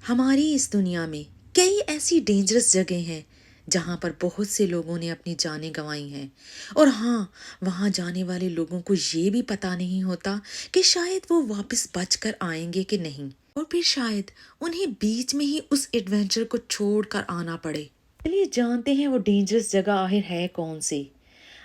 ہماری اس دنیا میں کئی ایسی ڈینجرس جگہیں ہیں جہاں پر بہت سے لوگوں نے اپنی جانیں گنوائی ہیں، اور ہاں، وہاں جانے والے لوگوں کو یہ بھی پتہ نہیں ہوتا کہ شاید وہ واپس بچ کر آئیں گے کہ نہیں، اور پھر شاید انہیں بیچ میں ہی اس ایڈونچر کو چھوڑ کر آنا پڑے۔ چلیے جانتے ہیں وہ ڈینجرس جگہ آخر ہے کون سی۔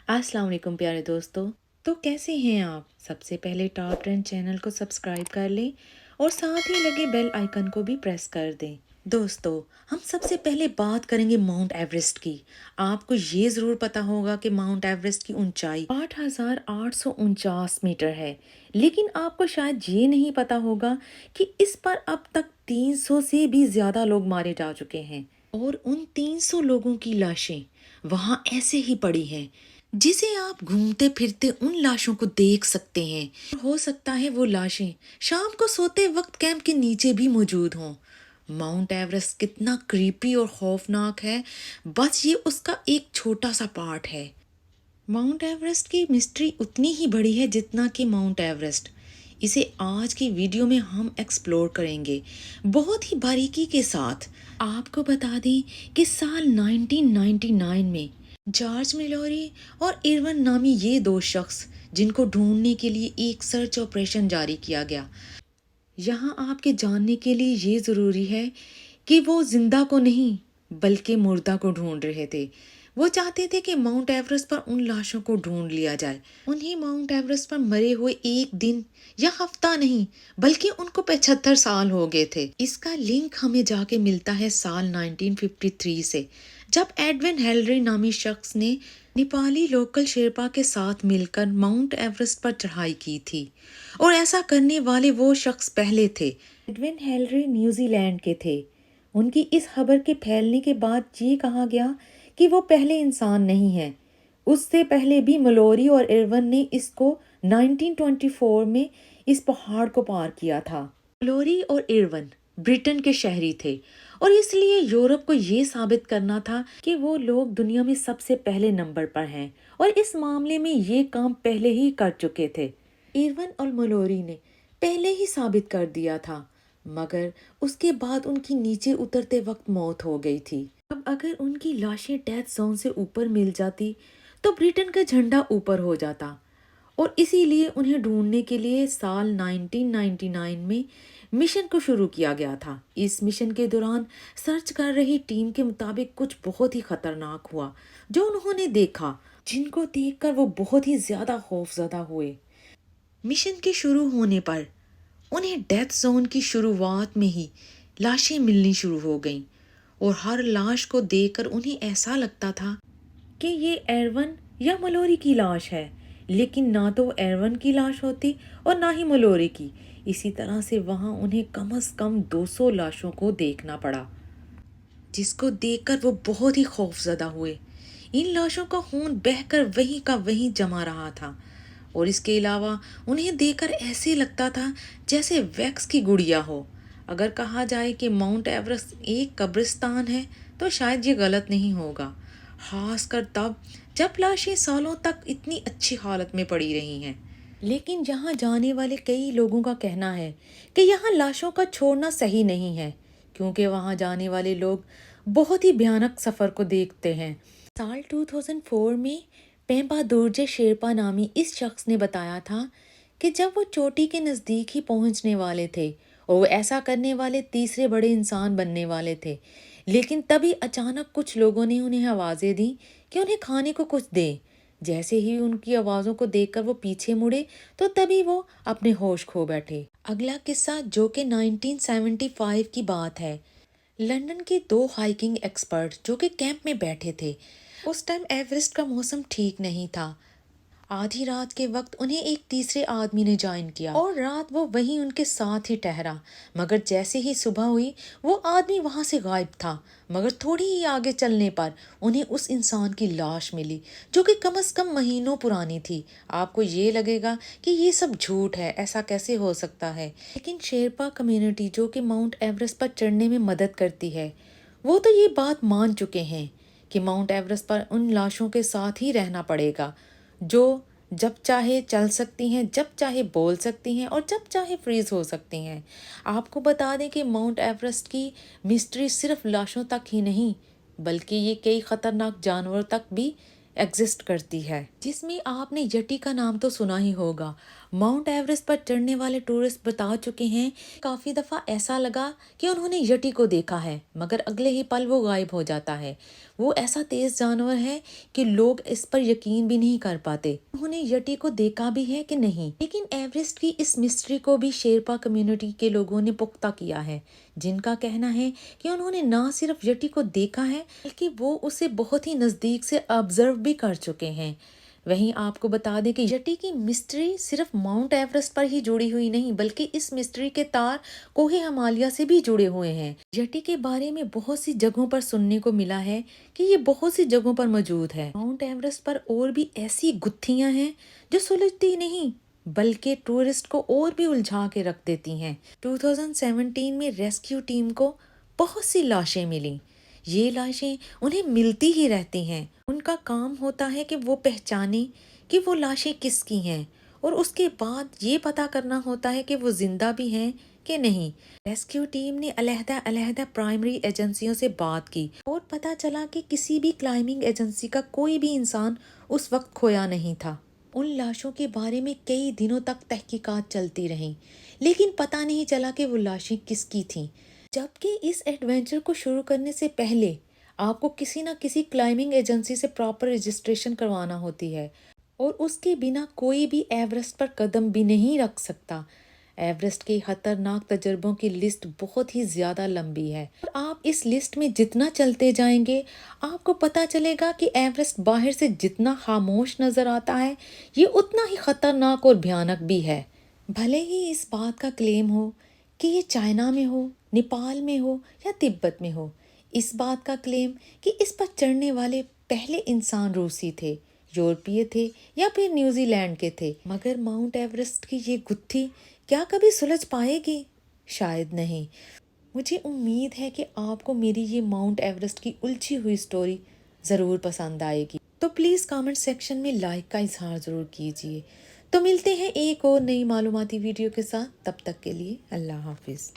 السلام علیکم پیارے دوستو، تو کیسے ہیں آپ؟ سب سے پہلے ٹاپ 10 چینل کو سبسکرائب کر لیں اور ساتھ ہی لگے بیل آئیکن کو بھی پریس کر دیں۔ دوستو، ہم سب سے پہلے بات کریں گے ماؤنٹ ایوریسٹ کی۔ آپ کو یہ ضرور پتا ہوگا کہ ماؤنٹ ایوریسٹ کی اونچائی 8,849 میٹر ہے، لیکن آپ کو شاید یہ نہیں پتا ہوگا کہ اس پر اب تک 300 سے بھی زیادہ لوگ مارے جا چکے ہیں، اور ان 300 لوگوں کی لاشیں وہاں ایسے ہی پڑی ہیں جسے آپ گھومتے پھرتے ان لاشوں کو دیکھ سکتے ہیں۔ ہو سکتا ہے وہ لاشیں شام کو سوتے وقت کیمپ کے نیچے بھی موجود ہوں۔ ماؤنٹ ایوریسٹ کتنا کریپی اور خوفناک ہے، بس یہ اس کا ایک چھوٹا سا پارٹ ہے۔ ماؤنٹ ایوریسٹ کی مسٹری اتنی ہی بڑی ہے جتنا کہ ماؤنٹ ایوریسٹ۔ اسے آج کی ویڈیو میں ہم ایکسپلور کریں گے بہت ہی باریکی کے ساتھ۔ آپ کو بتا دیں کہ سال 1999 میں جارج میلوری اور ایرون نامی یہ دو شخص جن کو ڈھونڈنے کے لیے ایک سرچ آپریشن جاری کیا گیا۔ یہاں آپ کے جاننے کے لیے یہ ضروری ہے کہ وہ زندہ کو نہیں بلکہ مردہ کو ڈھونڈ رہے تھے۔ وہ چاہتے تھے کہ ماؤنٹ ایوریسٹ پر ان لاشوں کو ڈھونڈ لیا جائے۔ انہیں ماؤنٹ ایوریسٹ پر مرے ہوئے ایک دن یا ہفتہ نہیں بلکہ ان کو 75 سال ہو گئے تھے۔ اس کا لنک ہمیں جا کے ملتا ہے سال 1953 سے، جب ایڈون ہیلری نامی شخص نے نیپالی لوکل شیرپا کے ساتھ مل کر ماؤنٹ ایوریسٹ پر چڑھائی کی تھی، اور ایسا کرنے والے وہ شخص پہلے تھے۔ ایڈون ہیلری نیوزی لینڈ کے تھے۔ ان کی اس خبر کے پھیلنے کے بعد یہ کہا گیا کہ وہ پہلے انسان نہیں ہیں۔ اس سے پہلے بھی ملوری اور ایرون نے اس کو 1924 میں اس پہاڑ کو پار کیا تھا۔ ملوری اور ایرون برٹن کے شہری تھے، اور اس لیے یورپ کو یہ ثابت کرنا تھا کہ وہ لوگ دنیا میں سب سے پہلے نمبر پر ہیں، اور اس معاملے میں یہ کام پہلے ہی کر چکے تھے۔ ایرون اور ملوری نے پہلے ہی ثابت کر دیا تھا، مگر اس کے بعد ان کی نیچے اترتے وقت موت ہو گئی تھی۔ اب اگر ان کی لاشیں ڈیتھ زون سے اوپر مل جاتی تو برٹن کا جھنڈا اوپر ہو جاتا، اور اسی لیے انہیں ڈھونڈنے کے لیے سال 1999 میں مشن کو شروع کیا گیا تھا۔ اس مشن کے دوران سرچ کر رہی ٹیم کے مطابق کچھ بہت ہی خطرناک ہوا جو انہوں نے دیکھا، جن کو دیکھ کر وہ بہت ہی زیادہ خوفزدہ ہوئے۔ مشن کے شروع ہونے پر انہیں ڈیتھ زون کی شروعات میں ہی لاشیں ملنی شروع ہو گئیں، اور ہر لاش کو دیکھ کر انہیں ایسا لگتا تھا کہ یہ ایرون یا ملوری کی لاش ہے، لیکن نہ تو ایرون کی لاش ہوتی اور نہ ہی ملوری کی۔ اسی طرح سے وہاں انہیں کم از کم 200 لاشوں کو دیکھنا پڑا، جس کو دیکھ کر وہ بہت ہی خوفزدہ ہوئے۔ ان لاشوں کا خون بہہ کر وہیں کا وہیں جما رہا تھا، اور اس کے علاوہ انہیں دیکھ کر ایسے لگتا تھا جیسے ویکس کی گڑیا ہو۔ اگر کہا جائے کہ ماؤنٹ ایوریسٹ ایک قبرستان ہے تو شاید یہ غلط نہیں ہوگا، خاص کر تب جب لاشیں سالوں تک اتنی اچھی حالت میں پڑی رہی ہیں۔ لیکن یہاں جانے والے کئی لوگوں کا کہنا ہے کہ یہاں لاشوں کا چھوڑنا صحیح نہیں ہے، کیونکہ وہاں جانے والے لوگ بہت ہی بھیانک سفر کو دیکھتے ہیں۔ سال 2004 میں پیمپا دورجے شیرپا نامی اس شخص نے بتایا تھا کہ جب وہ چوٹی کے نزدیک ہی پہنچنے والے تھے اور وہ ایسا کرنے والے تیسرے بڑے انسان بننے والے تھے، لیکن تبھی اچانک کچھ لوگوں نے انہیں آوازیں دیں کہ انہیں کھانے کو کچھ دیں۔ جیسے ہی ان کی آوازوں کو دیکھ کر وہ پیچھے مڑے تو تبھی وہ اپنے ہوش کھو بیٹھے۔ اگلا قصہ جو کہ 1975 کی بات ہے، لندن کے دو ہائیکنگ ایکسپرٹ جو کہ کیمپ میں بیٹھے تھے۔ اس ٹائم ایوریسٹ کا موسم ٹھیک نہیں تھا۔ آدھی رات کے وقت انہیں ایک تیسرے آدمی نے جوائن کیا، اور رات وہ وہیں ان کے ساتھ ہی ٹھہرا، مگر جیسے ہی صبح ہوئی وہ آدمی وہاں سے غائب تھا۔ مگر تھوڑی ہی آگے چلنے پر انہیں اس انسان کی لاش ملی جو کہ کم از کم مہینوں پرانی تھی۔ آپ کو یہ لگے گا کہ یہ سب جھوٹ ہے، ایسا کیسے ہو سکتا ہے، لیکن شیرپا کمیونٹی جو کہ ماؤنٹ ایوریسٹ پر چڑھنے میں مدد کرتی ہے، وہ تو یہ بات مان چکے ہیں کہ ماؤنٹ ایوریسٹ پر ان لاشوں کے ساتھ ہی رہنا پڑے گا جو جب چاہے چل سکتی ہیں، جب چاہے بول سکتی ہیں اور جب چاہے فریز ہو سکتی ہیں۔ آپ کو بتا دیں کہ ماؤنٹ ایورسٹ کی مسٹری صرف لاشوں تک ہی نہیں بلکہ یہ کئی خطرناک جانوروں تک بھی ایگزسٹ کرتی ہے، جس میں آپ نے یٹی کا نام تو سنا ہی ہوگا۔ ماؤنٹ ایورسٹ پر چڑھنے والے ٹورسٹ بتا چکے ہیں، کافی دفعہ ایسا لگا کہ انہوں نے یٹی کو دیکھا ہے مگر اگلے ہی پل وہ غائب ہو جاتا ہے۔ وہ ایسا تیز جانور ہے کہ لوگ اس پر یقین بھی نہیں کر پاتے انہوں نے یٹی کو دیکھا بھی ہے کہ نہیں۔ لیکن ایورسٹ کی اس مسٹری کو بھی شیرپا کمیونٹی کے لوگوں نے پختہ کیا ہے، جن کا کہنا ہے کہ انہوں نے نہ صرف یٹی کو دیکھا ہے بلکہ وہ اسے بہت ہی نزدیک سے آبزرو بھی کر چکے ہیں۔ وہیں آپ کو بتا دیں کہ یٹی کی مسٹری صرف ماؤنٹ ایورسٹ پر ہی جڑی ہوئی نہیں بلکہ اس مسٹری کے تار کوہ ہمالیہ سے بھی جڑے ہوئے ہیں۔ یٹی کے بارے میں بہت سی جگہوں پر سننے کو ملا ہے کہ یہ بہت سی جگہوں پر موجود ہے۔ ماؤنٹ ایورسٹ پر اور بھی ایسی گتھیاں ہیں جو سلجھتی نہیں بلکہ ٹورسٹ کو اور بھی الجھا کے رکھ دیتی ہیں۔ 2017 میں ریسکیو ٹیم کو بہت سی لاشیں ملیں۔ یہ لاشیں انہیں ملتی ہی رہتی ہیں۔ ان کا کام ہوتا ہے کہ وہ پہچانے کہ وہ لاشیں کس کی ہیں اور اس کے بعد یہ پتہ کرنا ہوتا ہے کہ وہ زندہ بھی ہیں کہ نہیں۔ ریسکیو ٹیم نے علیحدہ پرائمری ایجنسیوں سے بات کی اور پتہ چلا کہ کسی بھی کلائمبنگ ایجنسی کا کوئی بھی انسان اس وقت کھویا نہیں تھا۔ ان لاشوں کے بارے میں کئی دنوں تک تحقیقات چلتی رہیں لیکن پتہ نہیں چلا کہ وہ لاشیں کس کی تھیں۔ جبکہ اس ایڈونچر کو شروع کرنے سے پہلے آپ کو کسی نہ کسی کلائمبنگ ایجنسی سے پراپر رجسٹریشن کروانا ہوتی ہے اور اس کے بنا کوئی بھی ایورسٹ پر قدم بھی نہیں رکھ سکتا۔ ایورسٹ کے خطرناک تجربوں کی لسٹ بہت ہی زیادہ لمبی ہے اور آپ اس لسٹ میں جتنا چلتے جائیں گے آپ کو پتہ چلے گا کہ ایورسٹ باہر سے جتنا خاموش نظر آتا ہے یہ اتنا ہی خطرناک اور بھیانک بھی ہے۔ بھلے ہی اس بات کا کلیم ہو کہ یہ چائنا میں ہو، نیپال میں ہو یا تبت میں ہو، اس بات کا کلیم کہ اس پر چڑھنے والے پہلے انسان روسی تھے، یورپی تھے یا پھر نیوزی لینڈ کے تھے، مگر ماؤنٹ ایورسٹ کی یہ گتھی کیا کبھی سلجھ پائے گی؟ شاید نہیں۔ مجھے امید ہے کہ آپ کو میری یہ ماؤنٹ ایورسٹ کی الجھی ہوئی سٹوری ضرور پسند آئے گی، تو پلیز کامنٹ سیکشن میں لائک کا اظہار ضرور کیجیے۔ تو ملتے ہیں ایک اور نئی معلوماتی ویڈیو کے ساتھ، تب تک کے لیے اللہ حافظ۔